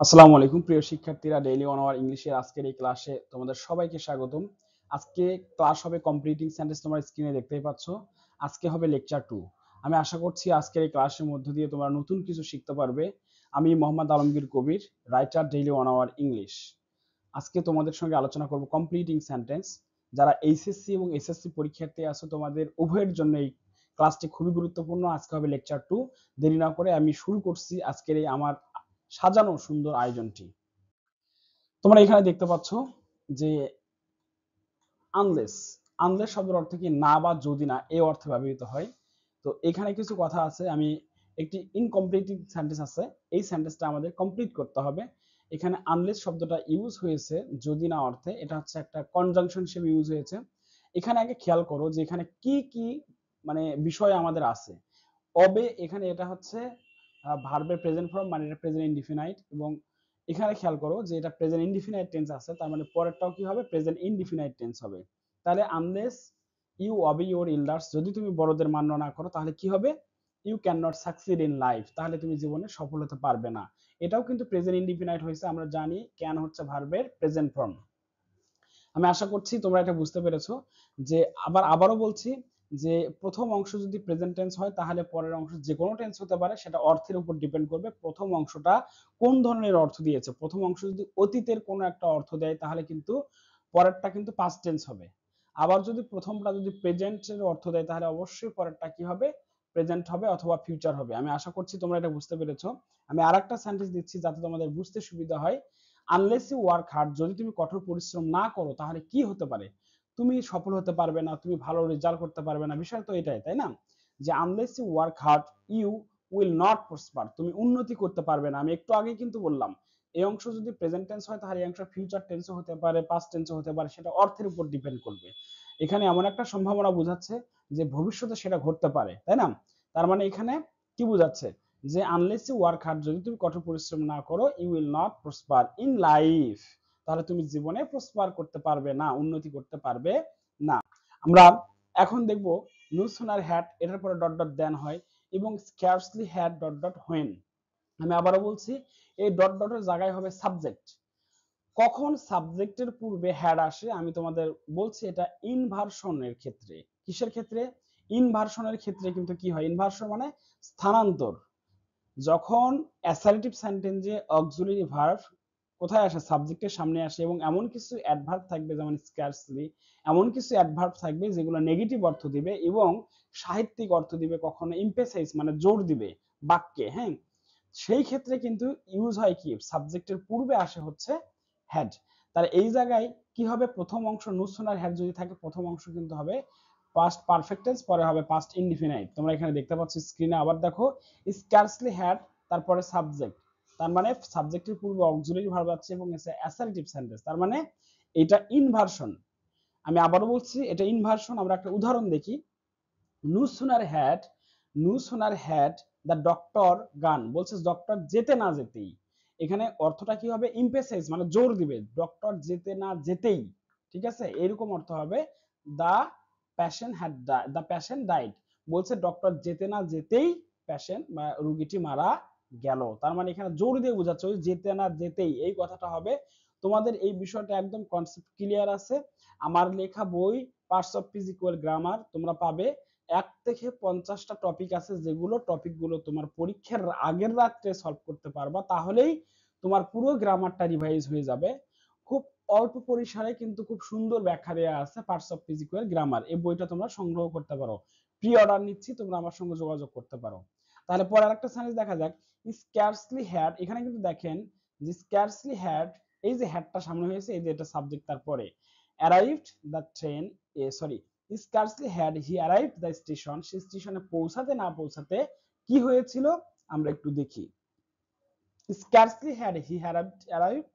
আসসালামু আলাইকুম প্রিয় শিক্ষার্থীরা, ডেইলি 1 আওয়ার ইংলিশের আজকের এই ক্লাসে তোমাদের সবাইকে স্বাগতম। আজকে ক্লাস হবে কমপ্লিটিং সেন্টেন্স, তোমরা স্ক্রিনে দেখতেই পাচ্ছ। আজকে হবে লেকচার 2। আমি আশা করছি আজকের এই ক্লাসের মধ্য দিয়ে তোমরা নতুন কিছু শিখতে পারবে। আমি মোহাম্মদ আলমগীর কবির, রাইটার, ডেইলি 1 আওয়ার ইংলিশ। আজকে তোমাদের সঙ্গে আলোচনা করব কমপ্লিটিং সেন্টেন্স। যারা এইচএসসি এবং এসএসসি পরীক্ষার্থী আছো তোমাদের উভয়ের জন্য এই ক্লাসটি খুবই গুরুত্বপূর্ণ। আজকে হবে লেকচার 2। দেরি না করে আমি শুরু করছি আজকের এই আমার সাজানো সুন্দর আয়োজনটি। তোমরা এখানে দেখতে পাচ্ছ যে আনলেস, আনলেস শব্দের অর্থ কি? না বা যদি না, এই অর্থে ব্যবহৃত হয়। তো এখানে কিছু কথা আছে, আমি একটি ইনকমপ্লিটিং সেন্টেন্স আছে, এই সেন্টেন্সটা আমাদের কমপ্লিট করতে হবে। এখানে আনলেস শব্দটা ইউজ হয়েছে যদি না অর্থে, এটা হচ্ছে একটা কনজাংশন হিসেবে ইউজ হয়েছে। এখানে আগে খেয়াল করো যে এখানে কি কি মানে বিষয় আমাদের আছে। অবে এখানে এটা হচ্ছে ভার্বের প্রেজেন্ট ফর্ম, মানে এটা প্রেজেন্ট ইনডিফিনাইট, এবং এখানে খেয়াল করো যে এটা প্রেজেন্ট ইনডিফিনাইট টেন্স আছে, তার মানে পরেরটাও কি হবে? প্রেজেন্ট ইনডিফিনাইট টেন্স হবে। তাহলে unless you obey your elders, যদি তুমি বড়দের মান্য না করো তাহলে কি হবে? You can not succeed in life, তাহলে তুমি জীবনে সফল হতে পারবে না। এটাও কিন্তু প্রেজেন্ট ইনডিফিনাইট হয়েছে, আমরা জানি ক্যান হচ্ছে ভার্বের প্রেজেন্ট ফর্ম। আমি আশা করছি তোমরা এটা বুঝতে পেরেছো। যে আবারও বলছি যে প্রথম অংশ যদি প্রেজেন্ট টেন্স হয় তাহলে পরের অংশ যে কোনো টেন্স হতে পারে, সেটা অর্থের উপর ডিপেন্ড করবে প্রথম অংশটা কোন ধরনের অর্থ দিয়েছে। প্রথম অংশ যদি অতীতের কোনো একটা অর্থ দেয় তাহলে কিন্তু পরেরটা কিন্তু পাস্ট টেন্স হবে। আবার যদি প্রথমটা যদি প্রেজেন্টের অর্থ দেয় তাহলে অবশ্যই পরেরটা কি হবে? প্রেজেন্ট হবে অথবা ফিউচার হবে। আমি আশা করছি তোমরা এটা বুঝতে পেরেছো। আমি আরেকটা সেন্টেন্স দিচ্ছি যাতে তোমাদের বুঝতে সুবিধা হয়। আনলেস ইউ ওয়ার্ক হার্ড, যদি তুমি কঠোর পরিশ্রম না করো তাহলে কি হতে পারে? তুমি সফল হতে পারবে না, তুমি ভালো রেজাল্ট করতে পারবে না। বিষয় তো এটাই, তাই না? যে unless you work hard you will not prosper, তুমি উন্নতি করতে পারবে না। আমি একটু আগে কিন্তু বললাম এই অংশ যদি প্রেজেন্ট টেন্স হয় তাহলে এই অংশ ফিউচার টেন্সও হতে পারে, পাস্ট টেন্সও হতে পারে, সেটা অর্থের উপর ডিপেন্ড করবে। এখানে এমন একটা সম্ভাবনা বোঝাচ্ছে যে ভবিষ্যতে সেটা ঘটতে পারে, তাই না? তার মানে এখানে কি বোঝাচ্ছে? যে আনলেস ইউ ওয়ার্ক হার্ড, যদি তুমি কঠোর পরিশ্রম না করো, you will not prosper in life, তাহলে তুমি জীবনে প্রসপার করতে পারবে না, উন্নতি করতে পারবে না। আমরা এখন দেখব নো সুনার হ্যাড, এটার পরে ডট ডট দেন হয়, এবং scarcely had dot dot when. আমি আবারও বলছি, এই ডট ডটের জায়গায় হবে সাবজেক্ট। কখন সাবজেক্টের পূর্বে হ্যাড আসে আমি তোমাদের বলছি, এটা ইনভার্সনের ক্ষেত্রে। কিসের ক্ষেত্রে? ইনভার্সনের ক্ষেত্রে কিন্তু কি হয়? ইনভার্সন মানে স্থানান্তর। যখন অ্যাসার্টিভ সেন্টেন্সে অক্সিলারি ভার্ব কোথায় আসে? সাবজেক্টের সামনে আসে, এবং এমন কিছু অ্যাডভার্ব থাকবে যেমন স্কার্সলি, এমন কিছু অ্যাডভার্ব থাকবে যেগুলো নেগেটিভ অর্থ দিবে এবং সাহিত্যিক অর্থ দিবে, কখনো এমফেসাইজ মানে জোর দিবে বাক্যে, হ্যাঁ। সেই ক্ষেত্রে কিন্তু ইউজ হয় কি? সাবজেক্টের পূর্বে আসে হচ্ছে হ্যাড। তাহলে এই জায়গায় কি হবে? প্রথম অংশ নুসুনার হ্যাড যদি থাকে, প্রথম অংশ কিন্তু হবে পাস্ট পারফেক্ট টেন্স, পরে হবে পাস্ট ইনডিফিনাইট। তোমরা এখানে দেখতে পাচ্ছ স্ক্রিনে, আবার দেখো স্কার্সলি হ্যাড, তারপরে সাবজেক্ট, তার মানে সাবজেক্টের পূর্বে অক্সিলারি ভার্ব আছে এবং এসে অ্যাসার্টিভ সেন্টেন্স, তার মানে এটা ইনভার্সন। আমি আবারও বলছি এটা ইনভার্সন। আমরা একটা উদাহরণ দেখি। No sooner had, no sooner had the doctor gone, বলছে ডক্টর যেতে না যেতেই। এখানে অর্থটা কি হবে? ইমপেসাইজ মানে জোর দিবে, ডক্টর যেতে না যেতেই, ঠিক আছে, এরকম অর্থ হবে। The patient had, the patient died, বলছে ডক্টর যেতে না যেতেই প্যাশেন্ট বা রোগীটি মারা গেল। তার মানে এখানে জোর দিয়ে বোঝাচ্ছে ওই যেতে না যেতেই, এই কথাটা হবে। তোমাদের এই বিষয়টা একদম কনসেপ্ট ক্লিয়ার আছে। আমার লেখা বই পার্টস অফ ফিজিক্যাল গ্রামার তোমরা পাবে। 1 থেকে 50টা টপিক আছে, যেগুলো টপিকগুলো তোমার পরীক্ষার আগের রাত্রে সলভ করতে পারবা, তাহলেই তোমার পুরো গ্রামারটা রিভাইজ হয়ে যাবে। খুব অল্প পরিসরে কিন্তু খুব সুন্দর ব্যাখ্যা দেওয়া আছে পার্টস অফ ফিজিক্যাল গ্রামার। এই বইটা তোমরা সংগ্রহ করতে পারো। প্রি অর্ডার নিচ্ছি, তোমরা আমার সঙ্গে যোগাযোগ করতে পারো। তাহলে পরে আরেকটা সেন্টেন্স দেখা যাক। স্ক্যারসলি হ্যাড, এখানে কিন্তু দেখেন যে স্ক্যারসলি হ্যাড, এই যে হ্যাডটা সামনে হয়েছে, এই যে এটা সাবজেক্ট, তারপরে arrived the train, sorry, scarcely had he arrived the station, সে স্টেশনে পৌঁছাতে না পৌঁছাতে কি হয়েছিল আমরা একটু দেখি। Scarcely had he arrived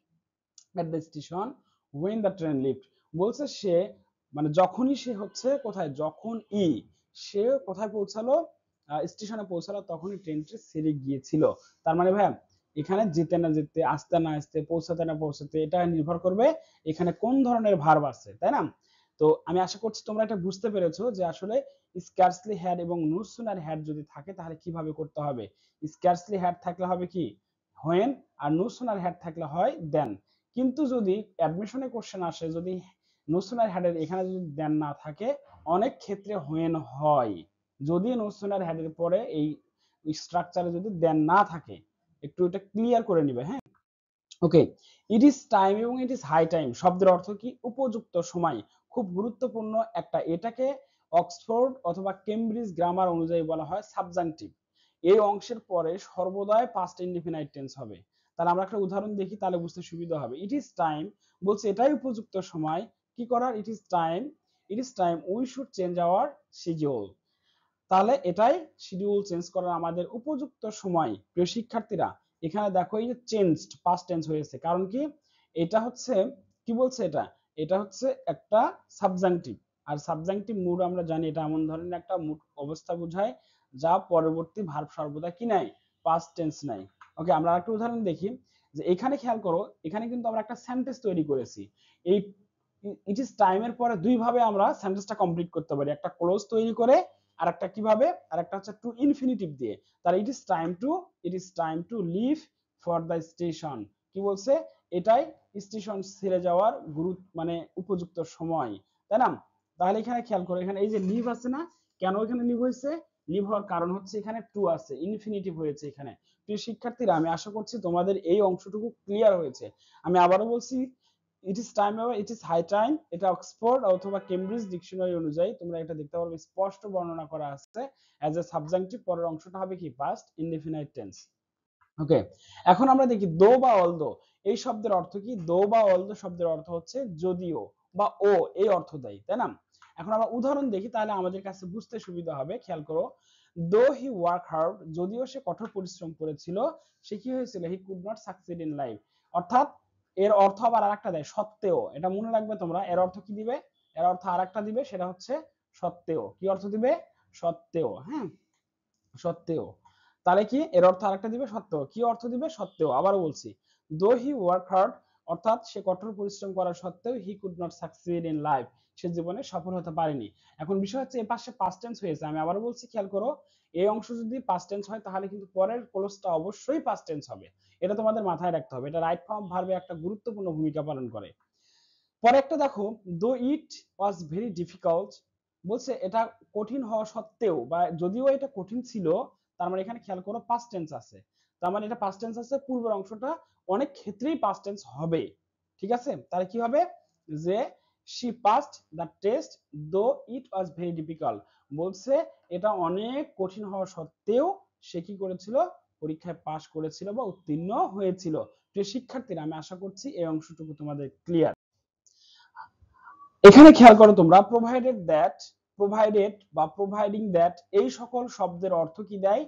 at the station when the train left, বলছে সে মানে যখনই সে হচ্ছে কোথায়, যখন সে কোথায় পৌঁছালো, স্টেশনে পৌঁছালো, তখনই ট্রেনটি ছেড়ে গিয়েছিল। তার মানে ভাই এখানে যেতে না যেতে, আসতে না আসতে, পৌঁছাতে না পৌঁছাতে, এটা নির্ভর করবে এখানে কোন ধরনের ভার্ব আছে, তাই না? তো আমি আশা করছি তোমরা এটা বুঝতে পেরেছো যে আসলে স্কার্সলি হ্যাড এবং নো সুনার হ্যাড যদি থাকে তাহলে কিভাবে করতে হবে। স্কার্সলি হ্যাড থাকলে হবে কি? হোয়েন, আর নো সুনার হ্যাড থাকলে হয় দেন। কিন্তু যদি অ্যাডমিশনে কোশ্চেন আসে, যদি নো সুনার হ্যাডের এখানে যদি দেন না থাকে, অনেক ক্ষেত্রে হোয়েন হয়। যদি নো সুনার হ্যাডের পরে এই স্ট্রাকচারে যদি দেন না থাকে, একটু এটা ক্লিয়ার করে নিবে। হ্যাঁ, ওকে। ইট ইজ টাইম এবং ইট ইজ হাই টাইম শব্দের অর্থ কি? উপযুক্ত সময়। খুব গুরুত্বপূর্ণ একটা, এটাকে অক্সফোর্ড অথবা কেমব্রিজ গ্রামার অনুযায়ী বলা হয় সাবজাংটিভ। এই অংশের পরে সর্বদাই পাস্ট ইনডিফিনাইট টেন্স হবে। তাহলে আমরা একটা উদাহরণ দেখি, তাহলে বুঝতে সুবিধা হবে। ইট ইজ টাইম বলছে এটাই উপযুক্ত সময় কি করার? ইট is time we should change our schedule. তাহলে এটাই শিডিউল চেঞ্জ করার আমাদের উপযুক্ত সময়। প্রিয় শিক্ষার্থীরা, এখানে দেখো এই যে চেঞ্জড পাস্ট টেন্স হয়েছে, কারণ কি? এটা হচ্ছে কি বলছে? এটা হচ্ছে একটা সাবজাংটিভ। আর সাবজাংটিভ মুড আমরা জানি এটা এমন ধরনের একটা মুড অবস্থা বোঝায় যা পরবর্তী ভার্ব সর্বদা কি নাই? পাস্ট টেন্স নাই। ওকে, আমরা একটা উদাহরণ দেখি। যে এখানে খেয়াল করো, এখানে কিন্তু আমরা একটা সেন্টেন্স তৈরি করেছি। এই ইট ইজ টাইমের পরে দুই ভাবে আমরা সেন্টেন্সটা কমপ্লিট করতে পারি, একটা ক্লোজ তৈরি করে, আর একটা কিভাবে, আর একটা হচ্ছে টু ইনফিনিটিভ দিয়ে। তার it is time to leave for the station, কি বলছে? এটাই স্টেশন ছেড়ে যাওয়ার মানে উপযুক্ত সময়, তাই না? তাহলে এখানে খেয়াল করো, এখানে এই যে লিভ আছে না, কেন এখানে লিভ হয়েছে? লিভ হওয়ার কারণ হচ্ছে এখানে টু আছে, ইনফিনিটিভ হয়েছে এখানে। প্রিয় শিক্ষার্থীরা, আমি আশা করছি তোমাদের এই অংশটুকু ক্লিয়ার হয়েছে। আমি আবারও বলছি, ইট ইজ টাইম এবং ইট ইজ হাই টাইম, এটা অক্সফোর্ড অথবা কেমব্রিজ ডিকশনারি অনুযায়ী তোমরা এটা দেখতে পারবে, স্পষ্ট বর্ণনা করা আছে অ্যাজ এ সাবজাংটিভ। পরের অংশটা হবে কি? Past indefinite tense. ওকে, এখন আমরা দেখি দো বা অলদো এই শব্দের অর্থ কি? দো বা অলদো শব্দের অর্থ হচ্ছে যদিও বা ও, এই অর্থ দেয়, তাই না? এখন আমরা উদাহরণ দেখি, তাহলে আমাদের কাছে বুঝতে সুবিধা হবে। খেয়াল করো, দো হি ওয়ার্ক হার্ড, যদিও সে কঠোর পরিশ্রম করেছিল, সে কি হয়েছিল? হি could not succeed in life. অর্থাৎ এর অর্থ আবার আরেকটা দেয়, সত্ত্বেও। এটা মনে রাখবে তোমরা, এর অর্থ কি দিবে? এর অর্থ আরেকটা দিবে, সেটা হচ্ছে সত্ত্বেও। কি অর্থ দিবে? সত্ত্বেও। হ্যাঁ, সত্ত্বেও। তাহলে কি এর অর্থ আরেকটা দিবে? সত্ত্বেও। কি অর্থ দিবে? সত্ত্বেও। আবারও বলছি, দো হি ওয়ার্ক হার্ড, অর্থাৎ সে কঠোর পরিশ্রম করা সত্ত্বেও, he could not succeed in life, সে জীবনে সফল হতে পারেনি। এখন বিষয় হচ্ছে এই পাশে পাস্ট টেন্স হয়েছে। আমি আবারও বলছি, খেয়াল করো, এই অংশ যদি পাস্ট টেন্স হয় তাহলে কিন্তু পরের ক্লোজটা অবশ্যই পাস্ট টেন্স হবে। এটা তোমাদের মাথায় রাখতে হবে, এটা রাইট ফর্ম ভার্বে একটা গুরুত্বপূর্ণ ভূমিকা পালন করে। পরে একটা দেখো, দো ইট ওয়াজ ভেরি ডিফিকাল্ট, বলছে এটা কঠিন হওয়া সত্ত্বেও, বা যদিও এটা কঠিন ছিল, তার মানে এখানে খেয়াল করো পাস্ট টেন্স আছে। তার মানে এটা পাস্ট টেন্স আছে, পূর্বের অংশটা অনেক ক্ষেত্রেই পাস্ট টেন্স হবে। ঠিক আছে, তাহলে কি হবে? যে শি পাসড দ্য টেস্ট দো ইট ওয়াজ ভেরি ডিফিকাল্ট, বলছে এটা অনেক কঠিন হওয়া সত্ত্বেও সে কি করেছিল? পরীক্ষায় পাশ করেছিল বা উত্তীর্ণ হয়েছিল। প্রিয় শিক্ষার্থীরা, আমি আশা করছি এই অংশটুকু তোমাদের ক্লিয়ার। এখানে খেয়াল করো তোমরা, প্রোভাইডেড বা প্রোভাইডিং দ্যাট, এই সকল শব্দের অর্থ কি দেয়?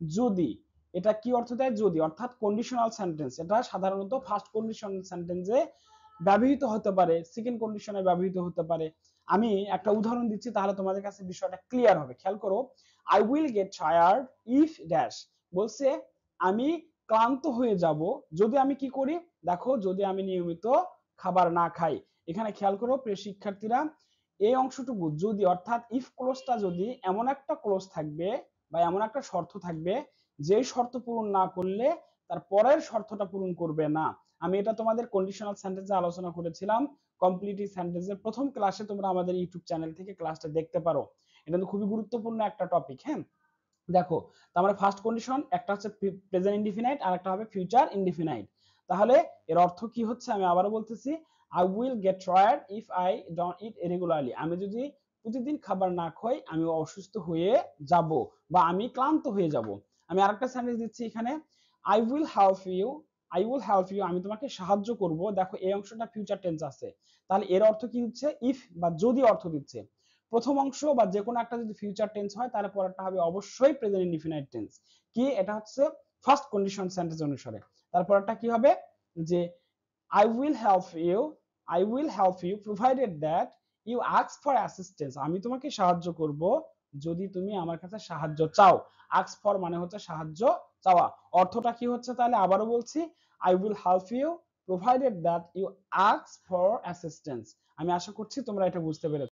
যদি। এটা কি অর্থ দেয়? যদি, অর্থাৎ কন্ডিশনাল সেন্টেন্স। এটা সাধারণত ফার্স্ট কন্ডিশনাল সেন্টেন্সে ব্যবহৃত হতে পারে, সেকেন্ড কন্ডিশনে ব্যবহৃত হতে পারে। আমি একটা উদাহরণ দিচ্ছি, তাহলে তোমাদের কাছে বিষয়টা ক্লিয়ার হবে। খেয়াল করো, I will get tired if dash, বলছে আমি ক্লান্ত হয়ে যাব যদি আমি কি করি? দেখো, যদি আমি নিয়মিত খাবার না খাই। এখানে খেয়াল করো প্রিয় শিক্ষার্থীরা, এই অংশটুকু যদি, অর্থাৎ ইফ ক্লোজটা যদি এমন একটা ক্লোজ থাকবে বা এমন একটা শর্ত থাকবে, যেই শর্ত পূরণ না করলে তার পরের শর্তটা পূরণ করবে না। আমি এটা তোমাদের কন্ডিশনাল সেন্টেন্সে আলোচনা করেছিলাম, কমপ্লিটিভ সেন্টেন্সের প্রথম ক্লাসে, তোমরা আমাদের ইউটিউব চ্যানেল থেকে ক্লাসটা দেখতে পারো। এটা কিন্তু খুবই গুরুত্বপূর্ণ একটা টপিক। হ্যাঁ, দেখো, তার মানে ফার্স্ট কন্ডিশন একটা হচ্ছে প্রেজেন্ট ইনডিফিনাইট, আর একটা হবে ফিউচার ইনডিফিনাইট। তাহলে এর অর্থ কি হচ্ছে? আমি আবারও বলতেছি, I will get tired if I don't it regularly, আমি যদি প্রতিদিন খাবার না খাই আমি অসুস্থ হয়ে যাব বা আমি ক্লান্ত হয়ে যাব। আমি আরেকটা সেন্টেন্স দিচ্ছি এখানে, আই উইল হেল্প ইউ, আমি তোমাকে সাহায্য করব। দেখো, এই অংশটা ফিউচার টেন্স আছে, তাহলে এর অর্থ কি হচ্ছে? ইফ বা যদি অর্থ দিচ্ছে। প্রথম অংশ বা যে কোনো একটা যদি ফিউচার টেন্স হয়, তাহলে পরেরটা হবে অবশ্যই প্রেজেন্ট ইনডিফিনাইট টেন্স। কি? এটা হচ্ছে ফার্স্ট কন্ডিশন সেন্টেন্স অনুসারে। তারপরটা কি হবে? যে I will help you, provided that you ask for assistance, আমি তোমাকে সাহায্য করব যদি তুমি আমার কাছে সাহায্য চাও। ask for মানে হচ্ছে সাহায্য চাওয়া। অর্থটা কি হচ্ছে? তাহলে আবারও বলছি, I will help you provided that you ask for assistance। আমি আশা করছি তোমরা এটা বুঝতে পেরেছো।